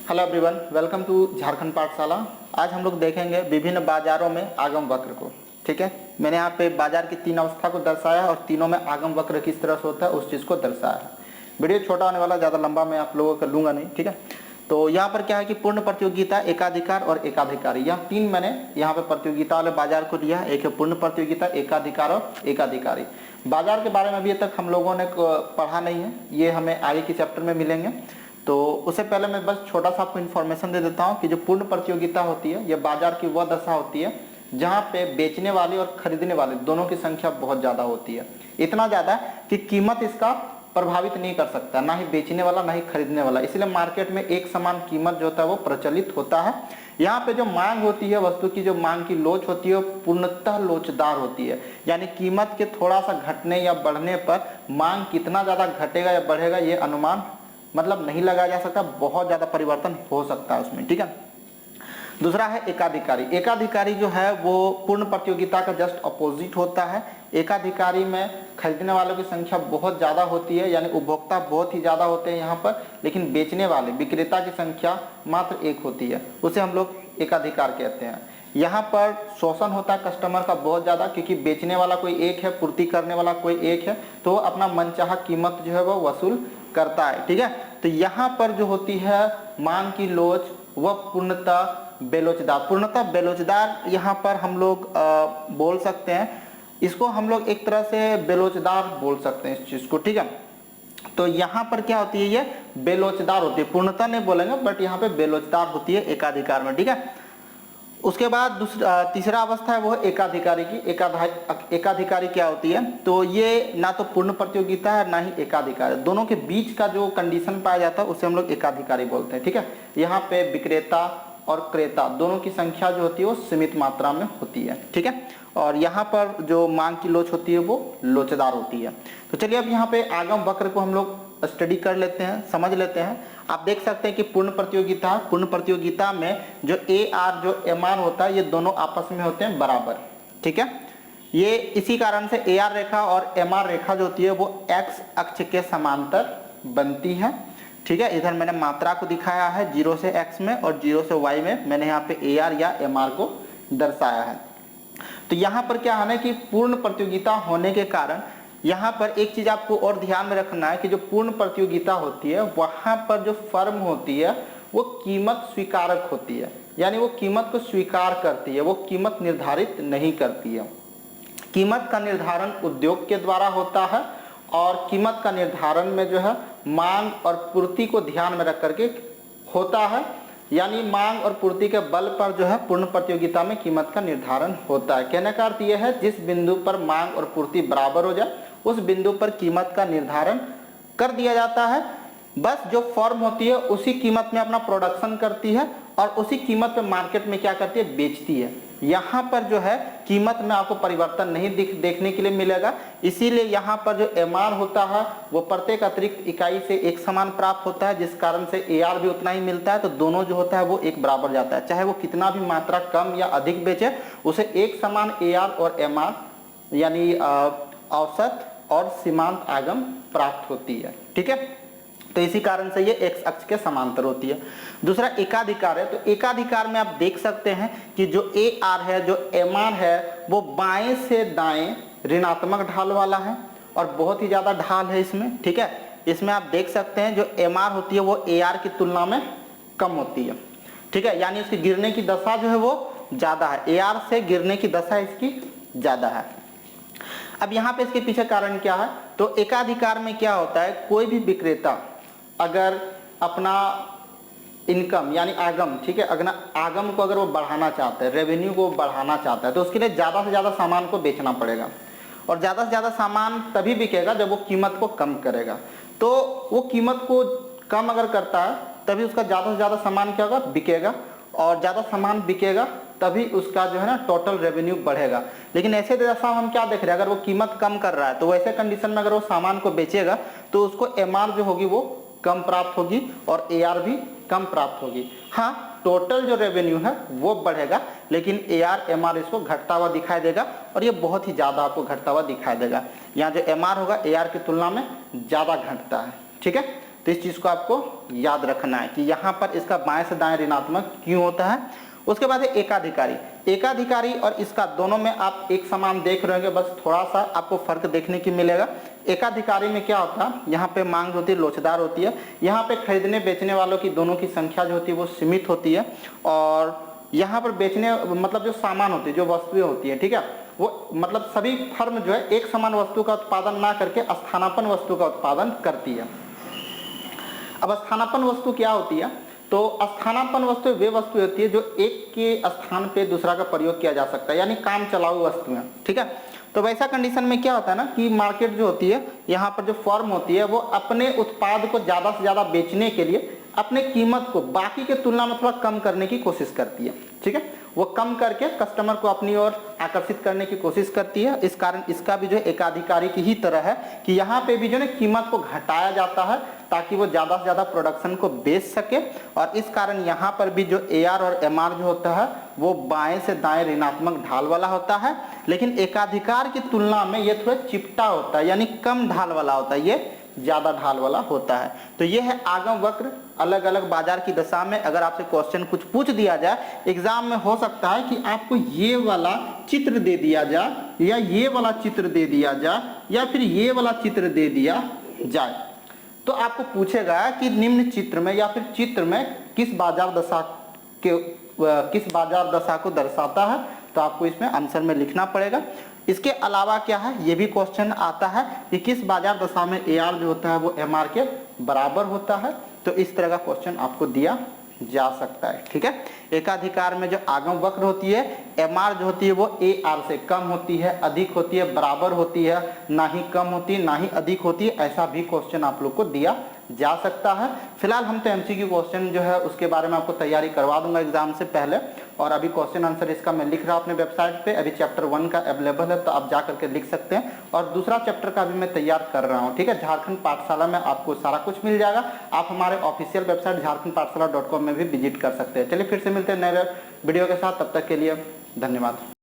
Hello everyone, welcome to Jharkhand Pathshala. आज हम लोग देखेंगे विभिन्न बाजारों में आगम वक्र को। ठीक है, मैंने यहाँ पे बाजार की तीन अवस्था को दर्शाया है और तीनों में आगम वक्र किस तरह से होता है उस चीज़ को दर्शाया है। वीडियो छोटा होने वाला, ज़्यादा लंबा मैं आप लोगों को लूँगा नहीं। ठीक है, तो यहाँ पर क्या है कि पूर्ण प्रतियोगिता, एकाधिकार और एकाधिकारी, यह तीन मैंने यहाँ पे प्रतियोगिता वाले बाजार को लिया है। एक है पूर्ण प्रतियोगिता, एकाधिकार और एकाधिकारी। बाजार के बारे में अभी तक हम लोगों ने पढ़ा नहीं है, ये हमें आगे के चैप्टर में मिलेंगे। तो उससे पहले मैं बस छोटा सा आपको इन्फॉर्मेशन दे देता हूँ कि जो पूर्ण प्रतियोगिता होती है, यह बाजार की वह दशा होती है जहाँ पे बेचने वाले और खरीदने वाले दोनों की संख्या बहुत ज़्यादा होती है। इतना ज़्यादा कि कीमत इसका प्रभावित नहीं कर सकता, ना ही बेचने वाला ना ही खरीदने वाला। इसलिए मार्केट में एक समान कीमत जो होता है वो प्रचलित होता है। यहाँ पे जो मांग होती है, वस्तु की जो मांग की लोच होती है वो पूर्णतः लोचदार होती है। यानी कीमत के थोड़ा सा घटने या बढ़ने पर मांग कितना ज़्यादा घटेगा या बढ़ेगा ये अनुमान मतलब नहीं लगाया जा सकता, बहुत ज्यादा परिवर्तन हो सकता है उसमें। ठीक है, दूसरा है एकाधिकारी। एकाधिकारी जो है वो पूर्ण प्रतियोगिता का जस्ट अपोजिट होता है। एकाधिकारी में खरीदने वालों की संख्या बहुत ज्यादा होती है, यानी उपभोक्ता बहुत ही ज्यादा होते हैं यहाँ पर, लेकिन बेचने वाले विक्रेता की संख्या मात्र एक होती है, उसे हम लोग एकाधिकार कहते हैं। यहाँ पर शोषण होता है कस्टमर का बहुत ज़्यादा, क्योंकि बेचने वाला कोई एक है, पूर्ति करने वाला कोई एक है, तो अपना मनचाहा कीमत जो है वो वसूल करता है। ठीक है, तो यहाँ पर जो होती है मांग की लोच वह पूर्णतः बेलोचदार। पूर्णतः बेलोचदार यहाँ पर हम लोग बोल सकते हैं, इसको हम लोग एक तरह से बेलोचदार बोल सकते हैं इस चीज़ को। ठीक है, तो यहाँ पर क्या होती है, ये बेलोचदार होती है, पूर्णतः नहीं बोलेंगे बट यहाँ पे बेलोचदार होती है एकाधिकार में। ठीक है, उसके बाद तीसरा अवस्था है वो है एकाधिकारी की। एकाधिकारी क्या होती है, तो ये ना तो पूर्ण प्रतियोगिता है ना ही एकाधिकार, दोनों के बीच का जो कंडीशन पाया जाता है उसे हम लोग एकाधिकारी बोलते हैं। ठीक है, यहाँ पे विक्रेता और क्रेता दोनों की संख्या जो होती है वो सीमित मात्रा में होती है। ठीक है, और यहाँ पर जो मांग की लोच होती है वो लोचदार होती है। तो चलिए अब यहाँ पे आगम वक्र को हम लोग स्टडी कर लेते हैं, समझ लेते हैं। आप देख सकते हैं कि पूर्ण प्रतियोगिता में जो ए आर जो एम आर होता है ये दोनों आपस में होते हैं बराबर। ठीक है, ये इसी कारण से ए आर रेखा और एम आर रेखा जो होती है वो एक्स अक्ष के समांतर बनती है। ठीक है, इधर मैंने मात्रा को दिखाया है 0 से x में और 0 से y में, मैंने यहाँ पे ए आर या एम आर को दर्शाया है। तो यहाँ पर क्या है ना कि पूर्ण प्रतियोगिता होने के कारण यहाँ पर एक चीज आपको और ध्यान में रखना है कि जो पूर्ण प्रतियोगिता होती है वहां पर जो फर्म होती है वो कीमत स्वीकारक होती है, यानी वो कीमत को स्वीकार करती है, वो कीमत निर्धारित नहीं करती है। कीमत का निर्धारण उद्योग के द्वारा होता है और कीमत का निर्धारण में जो है मांग और पूर्ति को ध्यान में रख करके होता है, यानी मांग और पूर्ति के बल पर जो है पूर्ण प्रतियोगिता में कीमत का निर्धारण होता है। कहने का अर्थ यह है जिस बिंदु पर मांग और पूर्ति बराबर हो जाए उस बिंदु पर कीमत का निर्धारण कर दिया जाता है। बस जो फर्म होती है उसी कीमत में अपना प्रोडक्शन करती है और उसी कीमत पे मार्केट में क्या करती है, बेचती है। यहाँ पर जो है कीमत में आपको परिवर्तन नहीं देखने के लिए मिलेगा, इसीलिए यहाँ पर जो एम आर होता है वो प्रत्येक अतिरिक्त इकाई से एक समान प्राप्त होता है, जिस कारण से ए आर भी उतना ही मिलता है। तो दोनों जो होता है वो एक बराबर जाता है, चाहे वो कितना भी मात्रा कम या अधिक बेचे उसे एक समान ए आर और एम आर यानी औसत और सीमांत आगम प्राप्त होती है। ठीक है, तो इसी कारण से ये एक्स अक्ष के समांतर होती है। दूसरा एकाधिकार है, तो एकाधिकार में आप देख सकते हैं कि जो ए आर है, जो एम आर है वो बाएं से दाएं ऋणात्मक ढाल वाला है और बहुत ही ज्यादा ढाल है इसमें। ठीक है, इसमें आप देख सकते हैं जो एम आर होती है वो ए आर की तुलना में कम होती है। ठीक है, यानी उसकी गिरने की दशा जो है वो ज्यादा है, ए आर से गिरने की दशा इसकी ज्यादा है। अब यहाँ पे इसके पीछे कारण क्या है, तो एकाधिकार में क्या होता है, कोई भी विक्रेता अगर अपना इनकम यानी आगम, ठीक है, अगर आगम को अगर वो बढ़ाना चाहता है, रेवेन्यू को बढ़ाना चाहता है, तो उसके लिए ज़्यादा से ज़्यादा सामान को बेचना पड़ेगा और ज़्यादा से ज़्यादा सामान तभी बिकेगा जब वो कीमत को कम करेगा। तो वो कीमत को कम अगर करता है तभी उसका ज़्यादा से ज़्यादा सामान क्या होगा, बिकेगा, और ज़्यादा सामान बिकेगा तभी उसका जो है ना टोटल रेवेन्यू बढ़ेगा। लेकिन ऐसे दशा हम क्या देख रहे हैं, अगर वो कीमत कम कर रहा है तो वैसे कंडीशन में अगर वो सामान को बेचेगा तो उसको एम आर जो होगी वो कम प्राप्त होगी और ए आर भी कम प्राप्त होगी। हाँ, टोटल जो रेवेन्यू है वो बढ़ेगा, लेकिन ए आर एम आर इसको घटता हुआ दिखाई देगा और ये बहुत ही ज़्यादा आपको घटता हुआ दिखाई देगा। यहाँ जो एम आर होगा ए आर की तुलना में ज़्यादा घटता है। ठीक है, तो इस चीज़ को आपको याद रखना है कि यहाँ पर इसका बाएं से दाएं ऋणात्मक क्यों होता है। उसके बाद है एकाधिकारी। एकाधिकारी और इसका दोनों में आप एक समान देख रहे होंगे, बस थोड़ा सा आपको फर्क देखने की मिलेगा। एकाधिकारी में क्या होता है, यहाँ पे मांग होती है लोचदार होती है, यहाँ पे खरीदने बेचने वालों की दोनों की संख्या जो होती है वो सीमित होती है, और यहाँ पर बेचने मतलब जो सामान होती है, जो वस्तुएं होती है, ठीक है, वो मतलब सभी फर्म जो है एक समान वस्तु का उत्पादन ना करके स्थानापन्न वस्तु का उत्पादन करती है। अब स्थानापन्न वस्तु क्या होती है, तो स्थानापन्न वस्तु वे वस्तु होती है जो एक के स्थान पे दूसरा का प्रयोग किया जा सकता है, यानी काम चलाऊ वस्तुएं, ठीक है। तो वैसा कंडीशन में क्या होता है ना कि मार्केट जो होती है, यहाँ पर जो फर्म होती है वो अपने उत्पाद को ज़्यादा से ज़्यादा बेचने के लिए अपने कीमत को बाकी के तुलना में थोड़ा कम करने की कोशिश करती है, ठीक है। वो कम करके कस्टमर को अपनी ओर आकर्षित करने की कोशिश करती है। इस कारण इसका भी जो एकाधिकारी की ही तरह है कि यहाँ पे भी जो है कीमत को घटाया जाता है ताकि वो ज़्यादा से ज़्यादा प्रोडक्शन को बेच सके, और इस कारण यहाँ पर भी जो AR और MR जो होता है वो बाएं से दाएं ऋणात्मक ढाल वाला होता है, लेकिन एकाधिकार की तुलना में ये थोड़ा चिपटा होता है, यानी कम ढाल वाला होता है, ये ज्यादा ढाल वाला होता है। तो ये है आगम वक्र। अलग अलग बाजार की दशा में अगर आपसे क्वेश्चन कुछ पूछ दिया जाए एग्जाम में, हो सकता है कि आपको ये वाला चित्र दे दिया जाए या ये वाला चित्र दे दिया जाए या फिर ये वाला चित्र दे दिया जाए, तो आपको पूछेगा कि निम्न चित्र में या फिर चित्र में किस बाजार दशा को दर्शाता है, तो आपको इसमें आंसर में लिखना पड़ेगा। इसके अलावा क्या है, ये भी क्वेश्चन आता है कि किस बाजार दशा में AR जो होता है वो MR के बराबर होता है, तो इस तरह का क्वेश्चन आपको दिया जा सकता है, ठीक है। एकाधिकार में जो आगम वक्र होती है, MR जो होती है वो AR से कम होती है, अधिक होती है, बराबर होती है, ना ही कम होती है ना ही अधिक होती है, ऐसा भी क्वेश्चन आप लोग को दिया जा सकता है। फिलहाल हम तो MCQ क्वेश्चन जो है उसके बारे में आपको तैयारी करवा दूंगा एग्जाम से पहले, और अभी क्वेश्चन आंसर इसका मैं लिख रहा हूँ अपने वेबसाइट पे। अभी चैप्टर 1 का अवेलेबल है, तो आप जा करके लिख सकते हैं, और दूसरा चैप्टर का भी मैं तैयार कर रहा हूँ, ठीक है। झारखंड पाठशाला में आपको सारा कुछ मिल जाएगा। आप हमारे ऑफिशियल वेबसाइट झारखंडपाठशाला.com में भी विजिट कर सकते हैं। चलिए फिर से मिलते हैं नए वीडियो के साथ, तब तक के लिए धन्यवाद।